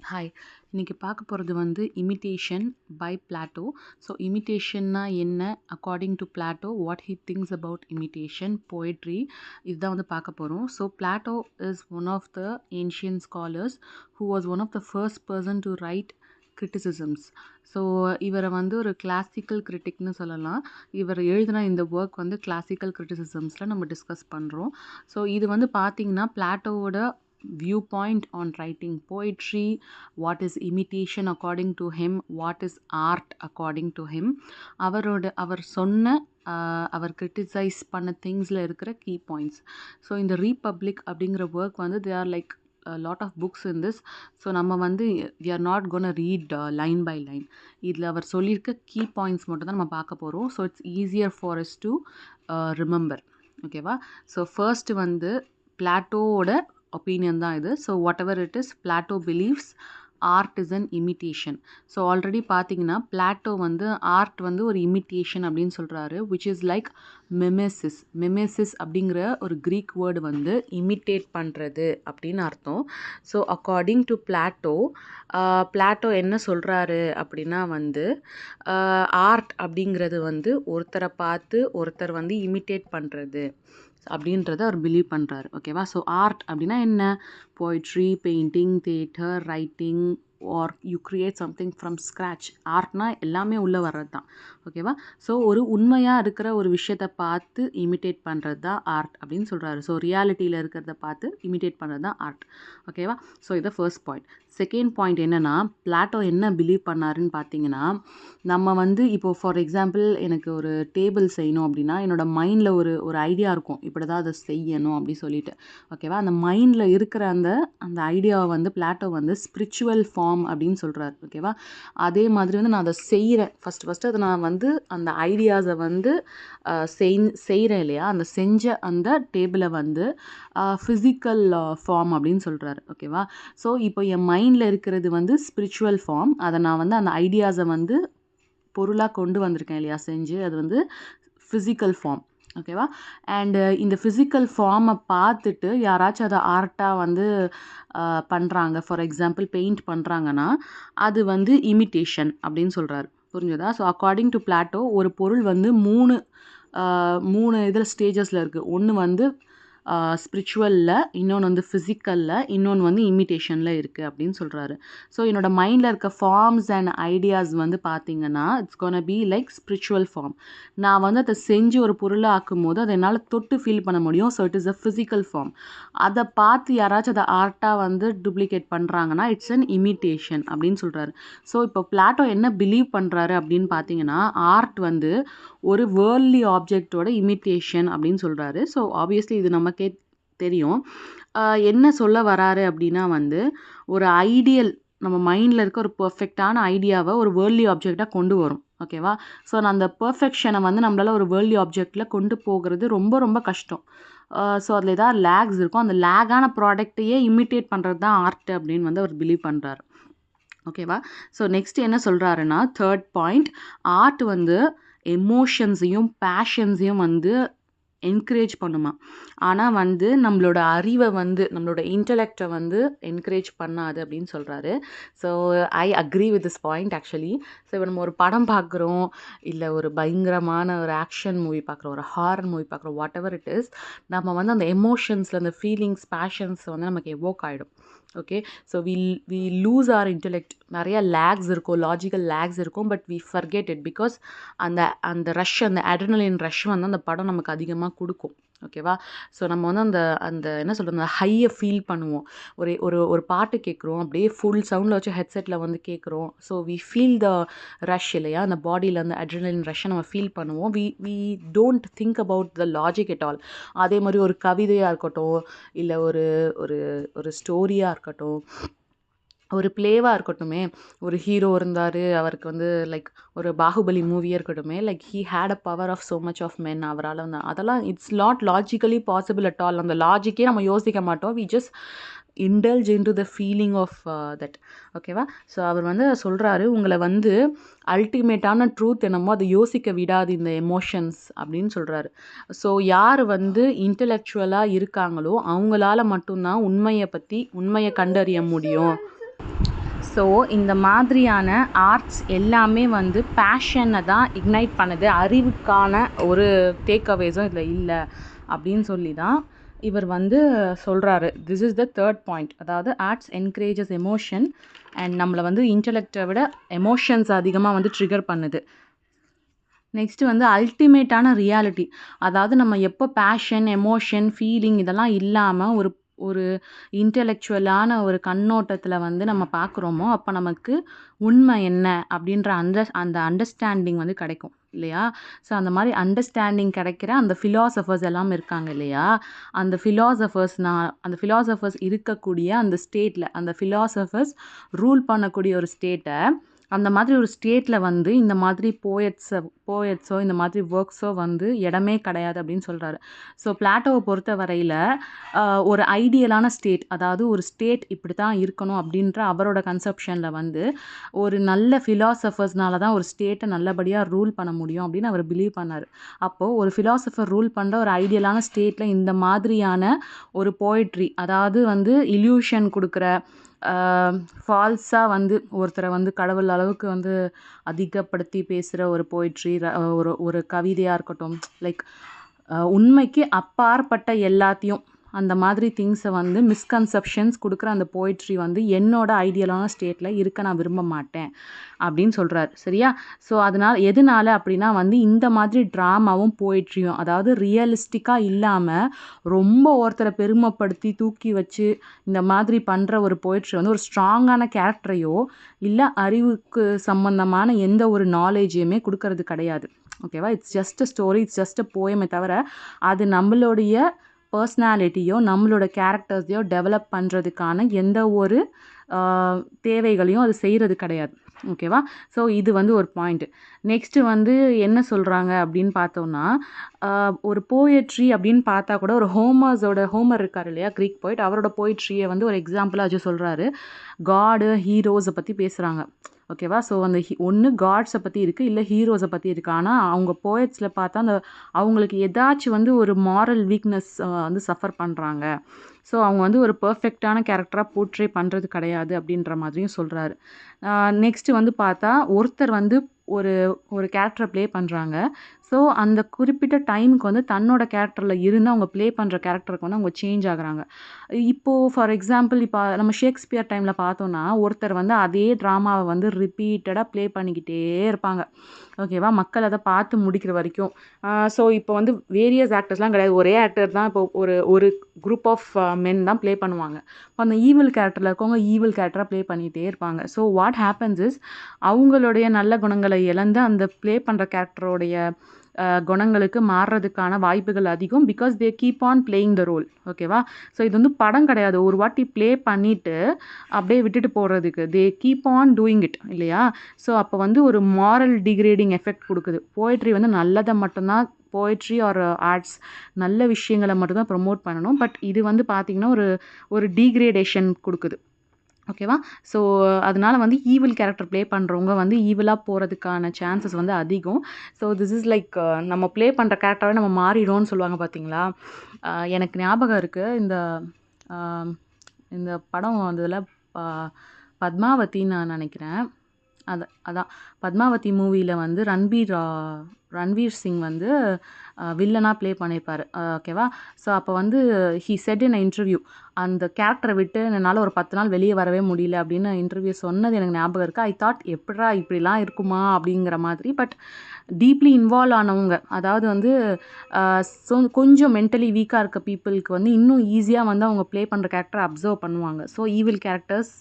Hi, இன்னைக்கு பார்க்க போகிறது வந்து இமிட்டேஷன் பை பிளாட்டோ. ஸோ இமிட்டேஷன்னா என்ன, according to Plato what he thinks about imitation poetry, இதுதான் வந்து பார்க்க போகிறோம். So Plato is one of the ancient scholars who was one of the first person to write criticisms. So இவரை வந்து ஒரு கிளாசிக்கல் கிரிட்டிக்னு சொல்லலாம். இவர் எழுதின இந்த ஒர்க் வந்து கிளாசிக்கல் கிரிட்டிசிசம்ஸில் நம்ம டிஸ்கஸ் பண்ணுறோம். ஸோ இது வந்து பார்த்திங்கன்னா பிளாட்டோவோட viewpoint on writing poetry, what is imitation according to him, what is art according to him, அவர் சொன்ன அவர் கிரிட்டிசைஸ் பண்ண திங்ஸில் இருக்கிற கீ பாயிண்ட்ஸ். ஸோ இந்த ரீபப்ளிக் அப்படிங்கிற ஒர்க் வந்து they are like lot of books in this. So நம்ம வந்து we are not gonna read line by line. இதில் அவர் சொல்லியிருக்க கீ பாயிண்ட்ஸ் மட்டும் தான் நம்ம பார்க்க போகிறோம். So it's easier for us to remember. ஓகேவா? ஸோ ஃபர்ஸ்ட் வந்து பிளாட்டோவோட ஒப்பீனியன் தான் இது. So whatever it is, Plato believes art is an imitation. So already பார்த்தீங்கன்னா பிளாட்டோ வந்து ஆர்ட் வந்து ஒரு இமிட்டேஷன் அப்படின்னு சொல்கிறாரு, which is like mimesis. Mimesis அப்படிங்கிற ஒரு க்ரீக் வேர்டு வந்து இமிட்டேட் பண்ணுறது அப்படின்னு அர்த்தம். ஸோ அக்கார்டிங் டு பிளாட்டோ என்ன சொல்கிறாரு அப்படின்னா வந்து ஆர்ட் அப்படிங்கிறது வந்து ஒருத்தரை பார்த்து ஒருத்தர் வந்து இமிட்டேட் பண்ணுறது அப்படின்றத அவர் பிலீவ் பண்ணுறாரு. ஓகேவா? ஸோ ஆர்ட் அப்படின்னா என்ன? Poetry, painting, theatre, writing are you create something from scratch. ஆர்ட்னா எல்லாமே உள்ளே வர்றது தான். ஓகேவா? ஸோ ஒரு உண்மையாக இருக்கிற ஒரு விஷயத்தை பார்த்து இமிட்டேட் பண்ணுறது தான் ஆர்ட் அப்படின்னு சொல்கிறாரு. ஸோ ரியாலிட்டியில் இருக்கிறத பார்த்து இமிட்டேட் பண்ணுறது தான் ஆர்ட். ஓகேவா? ஸோ இது ஃபர்ஸ்ட் பாயிண்ட். செகண்ட் பாயிண்ட் என்னென்னா, பிளாட்டோ என்ன பிலீவ் பண்ணாருன்னு பார்த்தீங்கன்னா, நம்ம வந்து இப்போது ஃபார் எக்ஸாம்பிள் எனக்கு ஒரு டேபிள் செய்யணும் அப்படின்னா என்னோடய மைண்டில் ஒரு ஐடியா இருக்கும், இப்படி தான் அதை செய்யணும் அப்படி சொல்லிட்டு. ஓகேவா? அந்த மைண்டில் இருக்கிற அந்த ஐடியாவை வந்து பிளாட்டோ வந்து ஸ்பிரிச்சுவல் ஃபார்ம் அப்படின்னு சொல்கிறார். ஓகேவா? அதே மாதிரி வந்து நான் அதை செய்கிறேன், ஃபஸ்ட்டு அதை நான் வந்து அந்த ஐடியாஸை வந்து செய்கிறேன் இல்லையா, அந்த செஞ்ச அந்த டேபிளை வந்து ஃபிசிக்கல் ஃபார்ம் அப்படின்னு சொல்கிறாரு. ஓகேவா? ஸோ இப்போ என் மைண்டில் இருக்கிறது வந்து ஸ்பிரிச்சுவல் ஃபார்ம், அதை நான் வந்து அந்த ஐடியாஸை வந்து பொருளாக கொண்டு வந்திருக்கேன் இல்லையா, செஞ்சு, அது வந்து ஃபிசிக்கல் ஃபார்ம். ஓகேவா? அண்டு இந்த ஃபிசிக்கல் ஃபார்மை பார்த்துட்டு யாராச்சும் அதை ஆர்ட்டாக வந்து பண்ணுறாங்க, ஃபார் எக்ஸாம்பிள் பெயிண்ட் பண்ணுறாங்கன்னா அது வந்து இமிட்டேஷன் அப்படின்னு சொல்கிறாரு. புரிஞ்சுதா? ஸோ அக்கார்டிங் டு பிளாட்டோ ஒரு பொருள் வந்து மூணு இதில் ஸ்டேஜஸில் இருக்குது. ஒன்று வந்து ஸ்பிரிச்சுவலில், இன்னொன்று வந்து ஃபிசிக்கலில், இன்னொன்று வந்து இமிட்டேஷனில் இருக்குது அப்படின்னு சொல்கிறாரு. ஸோ என்னோடய மைண்டில் இருக்க ஃபார்ம்ஸ் அண்ட் ஐடியாஸ் வந்து பார்த்திங்கன்னா it's gonna be like spiritual form. நான் வந்து அதை செஞ்சு ஒரு பொருளை ஆக்கும் போது அதை என்னால் தொட்டு ஃபீல் பண்ண முடியும். So it is a physical form. அதை பார்த்து யாராச்சும் அதை ஆர்ட்டாக வந்து டூப்ளிகேட் பண்ணுறாங்கன்னா இட்ஸ் அன் இமிட்டேஷன் அப்படின்னு சொல்கிறாரு. ஸோ இப்போ பிளாட்டோ என்ன பிலீவ் பண்ணுறாரு அப்படின்னு பார்த்தீங்கன்னா, ஆர்ட் வந்து ஒரு வேர்ல்ட்லி ஆப்ஜெக்டோட இமிட்டேஷன் அப்படின்னு சொல்கிறாரு. ஸோ ஆப்வியஸ்லி இது நமக்கே தெரியும். என்ன சொல்ல வராரு அப்படின்னா வந்து ஒரு ஐடியல், நம்ம மைண்டில் இருக்க ஒரு பர்ஃபெக்டான ஐடியாவை ஒரு வேர்ல்ட்லி ஆப்ஜெக்டாக கொண்டு வரும். ஓகேவா? ஸோ நான் அந்த பர்ஃபெக்ஷனை வந்து நம்மளால் ஒரு வேர்ல்ட்லி ஆப்ஜெக்டில் கொண்டு போகிறது ரொம்ப ரொம்ப கஷ்டம். ஸோ அதில் ஏதாவது லேக்ஸ் இருக்கும், அந்த லேகான ப்ராடக்டையே இமிட்டேட் பண்ணுறது தான் ஆர்ட் அப்படின்னு வந்து அவர் பிலீவ் பண்ணுறாரு. ஓகேவா? ஸோ நெக்ஸ்ட் என்ன சொல்கிறாருன்னா, தேர்ட் பாயிண்ட், ஆர்ட் வந்து எமோஷன்ஸையும் பேஷன்ஸையும் வந்து என்கரேஜ் பண்ணுமா. ஆனால் வந்து நம்மளோட அறிவை வந்து, நம்மளோட இன்டலெக்டை வந்து என்கரேஜ் பண்ணாது அப்படின்னு சொல்கிறாரு. So I agree with this point actually. So இப்போ நம்ம ஒரு படம் பார்க்குறோம், இல்லை ஒரு பயங்கரமான ஒரு ஆக்ஷன் மூவி பார்க்குறோம், ஒரு ஹாரர் மூவி பார்க்குறோம், வாட் எவர் இட் இஸ், நம்ம வந்து அந்த எமோஷன்ஸில் அந்த ஃபீலிங்ஸ், பேஷன்ஸ் வந்து நமக்கு எவோக் ஆகிடும். Okay? So we lose our intellect. நிறைய லேக்ஸ் இருக்கும், லாஜிக்கல் லேக்ஸ் இருக்கும், but we forget it because அந்த ரஷ், அந்த அட்ரினலின் ரஷ் வந்து அந்த படம் நமக்கு அதிகமாக கொடுக்கும். ஓகேவா? ஸோ நம்ம வந்து அந்த என்ன சொல்கிறது, அந்த ஹையை ஃபீல் பண்ணுவோம். ஒரு பாட்டு கேட்குறோம், அப்படியே ஃபுல் சவுண்டில் வச்சு ஹெட்செட்டில் வந்து கேட்குறோம். So we feel the rush இல்லையா, அந்த பாடியில் அந்த அட்ரினலின் ரஷ்ஷை நம்ம ஃபீல் பண்ணுவோம். We don't think about the logic at all. அதே மாதிரி ஒரு கவிதையாக இருக்கட்டும், இல்லை ஒரு ஒரு ஸ்டோரியாக இருக்கட்டும், ஒரு பிளேவாக இருக்கட்டுமே, ஒரு ஹீரோ இருந்தார், அவருக்கு வந்து லைக் ஒரு பாகுபலி மூவியே இருக்கட்டுமே, like he had a power of so much of men, அவரால் வந்து அதெல்லாம் it's not logically possible at all. அந்த லாஜிக்கே நம்ம யோசிக்க மாட்டோம். We just indulge into the feeling of that. ஓகேவா? ஸோ அவர் வந்து சொல்கிறாரு, உங்களை வந்து அல்டிமேட்டான ட்ரூத் என்னமோ அதை யோசிக்க விடாது இந்த எமோஷன்ஸ் அப்படின்னு சொல்கிறாரு. ஸோ யார் வந்து இன்டலெக்சுவலாக இருக்காங்களோ அவங்களால மட்டும்தான் உண்மையை கண்டறிய முடியும். ஸோ இந்த மாதிரியான ஆர்ட்ஸ் எல்லாமே வந்து பேஷனை தான் இக்னைட் பண்ணுது, அறிவுக்கான ஒரு டேக்அவேஸும் இதில் இல்லை அப்படின்னு சொல்லி தான் இவர் வந்து சொல்கிறாரு. This is the third point. அதாவது ஆர்ட்ஸ் என்கரேஜஸ் எமோஷன் அண்ட் நம்மளை வந்து இன்டலெக்டை விட எமோஷன்ஸ் அதிகமாக வந்து ட்ரிகர் பண்ணுது. நெக்ஸ்ட்டு வந்து அல்டிமேட்டான ரியாலிட்டி. அதாவது நம்ம எப்போ பேஷன், எமோஷன், ஃபீலிங் இதெல்லாம் இல்லாமல் ஒரு ஒரு இன்டெலெக்சுவலான ஒரு கண்ணோட்டத்தில் வந்து நம்ம பார்க்குறோமோ அப்போ நமக்கு உண்மை என்ன அப்படின்ற அந்த அண்டர்ஸ்டாண்டிங் வந்து கிடைக்கும் இல்லையா? ஸோ அந்த மாதிரி அண்டர்ஸ்டாண்டிங் கிடைக்கிற அந்த ஃபிலாசபர்ஸ் எல்லாம் இருக்காங்க இல்லையா? அந்த ஃபிலாசபர்ஸ் இருக்கக்கூடிய அந்த ஸ்டேட்டில், அந்த ஃபிலாசபர்ஸ் ரூல் பண்ணக்கூடிய ஒரு ஸ்டேட்டை, அந்த மாதிரி ஒரு ஸ்டேட்டில் வந்து இந்த மாதிரி போயட்ஸோ இந்த மாதிரி ஒர்க்ஸோ வந்து இடமே கிடையாது அப்படின்னு சொல்கிறாரு. ஸோ பிளாட்டோவை பொறுத்த வரையில் ஒரு ஐடியலான ஸ்டேட், அதாவது ஒரு ஸ்டேட் இப்படி தான் இருக்கணும் அப்படின்ற அவரோட கன்செப்ஷனில் வந்து ஒரு நல்ல ஃபிலாசபர்ஸ்னால தான் ஒரு ஸ்டேட்டை நல்லபடியாக ரூல் பண்ண முடியும் அப்படின்னு அவர் பிலீவ் பண்ணார். அப்போது ஒரு ஃபிலாசபர் ரூல் பண்ணுற ஒரு ஐடியலான ஸ்டேட்டில் இந்த மாதிரியான ஒரு போய்ட்ரி, அதாவது வந்து இல்யூஷன் கொடுக்குற, ஃபால்ஸாக வந்து ஒருத்தரை வந்து கடவுள் அளவுக்கு வந்து அதிகப்படுத்தி பேசுகிற ஒரு போய்ட்ரி, ஒரு கவிதையாக இருக்கட்டும், லைக் உண்மைக்கு அப்பாற்பட்ட எல்லாத்தையும் அந்த மாதிரி திங்ஸை வந்து மிஸ்கன்செப்ஷன்ஸ் கொடுக்குற அந்த போய்ட்ரி வந்து என்னோட ஐடியலான ஸ்டேட்டில் இருக்க நான் விரும்ப மாட்டேன் அப்படின்னு சொல்கிறார். சரியா? ஸோ எதனால அப்படின்னா வந்து இந்த மாதிரி ட்ராமாவும் போய்ட்ரியும், அதாவது ரியலிஸ்டிக்காக இல்லாமல் ரொம்ப ஒருத்தரை பெருமைப்படுத்தி தூக்கி வச்சு இந்த மாதிரி பண்ணுற ஒரு போய்ட்ரி வந்து ஒரு ஸ்ட்ராங்கான கேரக்டரையோ இல்லை அறிவுக்கு சம்பந்தமான எந்த ஒரு நாலேஜையுமே கொடுக்கறது கிடையாது. ஓகேவா? It's just a story, it's just a போயமே தவிர அது நம்மளுடைய பர்சனாலிட்டியோ நம்மளோட கேரக்டர்ஸையோ டெவலப் பண்ணுறதுக்கான எந்த ஒரு தேவைகளையும் அது செய்கிறது கிடையாது. ஓகேவா? ஸோ இது வந்து ஒரு பாயிண்ட்டு. நெக்ஸ்ட்டு வந்து என்ன சொல்கிறாங்க அப்படின்னு பார்த்தோன்னா, ஒரு போயட்ரி அப்படின்னு பார்த்தா கூட ஒரு ஹோமர் இருக்கார் இல்லையா, க்ரீக் போய்ட், அவரோட போய்ட்ரியை வந்து ஒரு எக்ஸாம்பிளாக வச்சு சொல்கிறாரு. காடு, ஹீரோஸை பற்றி பேசுகிறாங்க. ஓகேவா? ஸோ அந்த ஒன்று காட்ஸை பற்றி இருக்குது, இல்லை ஹீரோஸை பற்றி இருக்குது. ஆனால் அவங்க போயட்ஸில் பார்த்தா அவங்களுக்கு ஏதாச்சும் வந்து ஒரு மாரல் வீக்னஸ் வந்து சஃபர் பண்ணுறாங்க. ஸோ அவங்க வந்து ஒரு பர்ஃபெக்டான கேரக்டராக போர்ட்ரே பண்ணுறது கிடையாது அப்படின்ற மாதிரியும் சொல்கிறாரு. நெக்ஸ்ட்டு வந்து பார்த்தா ஒருத்தர் வந்து ஒரு கேரக்டரை ப்ளே பண்ணுறாங்க. ஸோ அந்த குறிப்பிட்ட டைமுக்கு வந்து தன்னோட கேரக்டரில் இருந்து அவங்க ப்ளே பண்ணுற கேரக்டருக்கு வந்து அவங்க சேஞ்ச் ஆகுறாங்க. இப்போது ஃபார் எக்ஸாம்பிள் இப்போ நம்ம ஷேக்ஸ்பியர் டைமில் பார்த்தோன்னா ஒருத்தர் வந்து அதே ட்ராமாவை வந்து ரிப்பீட்டடாக ப்ளே பண்ணிக்கிட்டே இருப்பாங்க. ஓகேவா? மக்கள் அதை பார்த்து முடிக்கிற வரைக்கும். ஸோ இப்போ வந்து வேரியஸ் ஆக்டர்ஸ்லாம் கிடையாது, ஒரே ஆக்டர் தான் இப்போ ஒரு குரூப் ஆஃப் மென் தான் ப்ளே பண்ணுவாங்க. அந்த ஈவில் கேரக்டரில் இருக்கவங்க ஈவில் கேரக்டராக ப்ளே பண்ணிகிட்டே இருப்பாங்க. ஸோ வாட் ஹேப்பன்ஸ் இஸ் அவங்களுடைய நல்ல குணங்களை இழந்து அந்த ப்ளே பண்ணுற கேரக்டரோடைய குணங்களுக்கு மாறுறதுக்கான வாய்ப்புகள் அதிகம். Because they keep on playing the role. ஓகேவா? ஸோ இது வந்து படம் கிடையாது, ஒரு வாட்டி ப்ளே பண்ணிவிட்டு அப்படியே விட்டுட்டு போகிறதுக்கு. தே கீப் ஆன் டூயிங் இட் இல்லையா? ஸோ அப்போ வந்து ஒரு மாரல் டிகிரேடிங் எஃபெக்ட் கொடுக்குது. போய்ட்ரி வந்து நல்லதை மட்டும்தான், போய்ட்ரி ஆர் ஆர்ட்ஸ் நல்ல விஷயங்களை மட்டும்தான் ப்ரொமோட் பண்ணணும். பட் இது வந்து பார்த்திங்கன்னா ஒரு டீக்ரேடேஷன் கொடுக்குது. ஓகேவா? ஸோ அதனால் வந்து ஈவில் கேரக்டர் ப்ளே பண்ணுறவங்க வந்து ஈவிலாக போகிறதுக்கான சான்சஸ் வந்து அதிகம். ஸோ திஸ் இஸ் லைக் நம்ம ப்ளே பண்ணுற கேரக்டராகவே நம்ம மாறிடும்னு சொல்லுவாங்க பார்த்தீங்களா? எனக்கு ஞாபகம் இருக்குது, இந்த படம் வந்ததில் பத்மாவதின்னு நான் நினைக்கிறேன். அதான் பத்மாவதி மூவியில் வந்து ரன்வீர் சிங் வந்து வில்லனாக ப்ளே பண்ணியிருப்பார். ஓகேவா? ஸோ அப்போ வந்து ஹீ செட் இன் இன்டர்வியூ, அந்த கேரக்டரை விட்டு என்னால் ஒரு 10 நாள் வெளியே வரவே முடியல அப்படின்னு இன்டர்வியூ சொன்னது எனக்கு ஞாபகம் இருக்குது. ஐ தாட் எப்படா இப்படிலாம் இருக்குமா அப்படிங்கிற மாதிரி. பட் டீப்லி இன்வால்வ் ஆனவங்க, அதாவது வந்து கொஞ்சம் மென்டலி வீக்காக இருக்க பீப்புளுக்கு வந்து இன்னும் ஈஸியாக வந்து அவங்க ப்ளே பண்ணுற கேரக்டரை அப்சர்வ் பண்ணுவாங்க. ஸோ ஈவில் கேரக்டர்ஸ்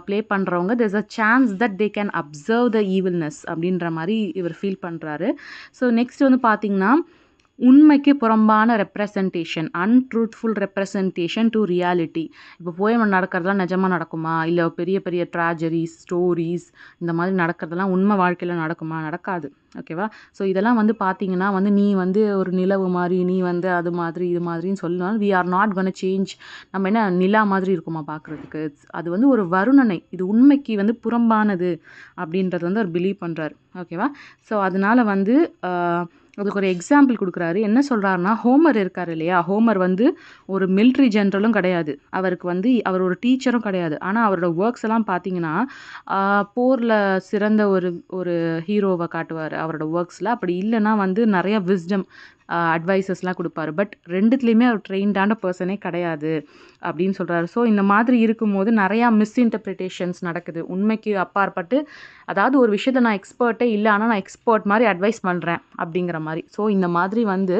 ப்ளே பண்ணுறவங்க there's a chance that they can observe the evilness அப்படின்ற மாதிரி இவர் ஃபீல் பண்ணுறாரு. ஸோ நெக்ஸ்ட் வந்து பார்த்திங்கன்னா உண்மைக்கு புறம்பான ரெப்ரசன்டேஷன், அன்ட்ரூத்ஃபுல் ரெப்ரசன்டேஷன் டு ரியாலிட்டி. இப்போ போயம் நடக்கிறதுலாம் நிஜமாக நடக்குமா, இல்லை பெரிய பெரிய ட்ராஜடிஸ், ஸ்டோரிஸ் இந்த மாதிரி நடக்கிறதெல்லாம் உண்மை வாழ்க்கையில் நடக்குமா? நடக்காது. ஓகேவா? ஸோ இதெல்லாம் வந்து பார்த்திங்கன்னா வந்து நீ வந்து ஒரு நிலவு மாதிரி, நீ வந்து அது மாதிரி இது மாதிரின்னு சொல்லலாம். We are not gonna change. நம்ம என்ன நிலா மாதிரி இருக்குமா பார்க்குறதுக்கு? அது வந்து ஒரு வருணனை, இது உண்மைக்கு வந்து புறம்பானது அப்படின்றது வந்து அவர் பிலீவ் பண்ணுறாரு. ஓகேவா? ஸோ அதனால் வந்து அதுக்கு ஒரு எக்ஸாம்பிள் குடுக்குறாரு. என்ன சொல்றாருன்னா, ஹோமர் இருக்காரு இல்லையா? ஹோமர் வந்து ஒரு மிலிட்ரி ஜெனரலும் கிடையாது. அவருக்கு வந்து அவர் ஒரு டீச்சரும் கிடையாது. ஆனா அவரோட வொர்க்ஸ் எல்லாம் பார்த்தீங்கன்னா, ஆ போர்ல சிறந்த ஒரு ஒரு ஹீரோவ காட்டுவாரு அவரோட வொர்க்ஸ்ல. அப்படி இல்லன்னா வந்து நெறைய விஸ்டம் அட்வைசஸ்லாம் குடுப்பாரு. பட் 2த்துலயுமே அவர் ட்ரெயின்டான பெர்சனே கிடையாது அப்படின்னு சொல்றாரு. ஸோ இந்த மாதிரி இருக்கும்போது நெறையா மிஸ்இன்டர்பிரிட்டேஷன்ஸ் நடக்குது. உண்மைக்கு அப்பாற்பட்டு அதாவது ஒரு விஷயத்த நான் எக்ஸ்பர்ட்டே இல்ல. ஆனா நான் எக்ஸ்பர்ட் மாரி அட்வைஸ் பண்றேன் அப்படிங்கிற மாரி. ஸோ இந்த மாதிரி வந்து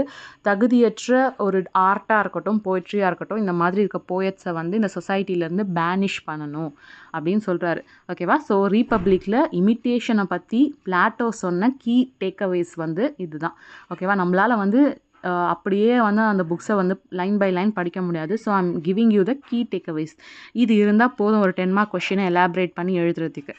தகுதியற்ற ஒரு ஆர்ட்டா இருக்கட்டும், போயட்ரியா இருக்கட்டும், இந்த மாதிரி இருக்க போயட்ஸ வந்து இந்த சொசைட்டிலருந்து பேனிஷ் பண்ணணும் அப்படின்னு சொல்றாரு. ஓகேவா? ஸோ ரீபப்ளிக்ல இமிட்டேஷன பத்தி பிளாட்டோ சொன்ன கீ டேக்அவேஸ் வந்து இதுதான். ஓகேவா? நம்மளால வந்து அப்படியே வந்து அந்த புக்ஸ வந்து லைன் பை லைன் படிக்க முடியாது. So I am giving you the key takeaways. இது இருந்தா போதும் ஒரு 10 மார்க் கொஸ்டின எலாபரேட் பண்ணி எழுதுறதுக்கு.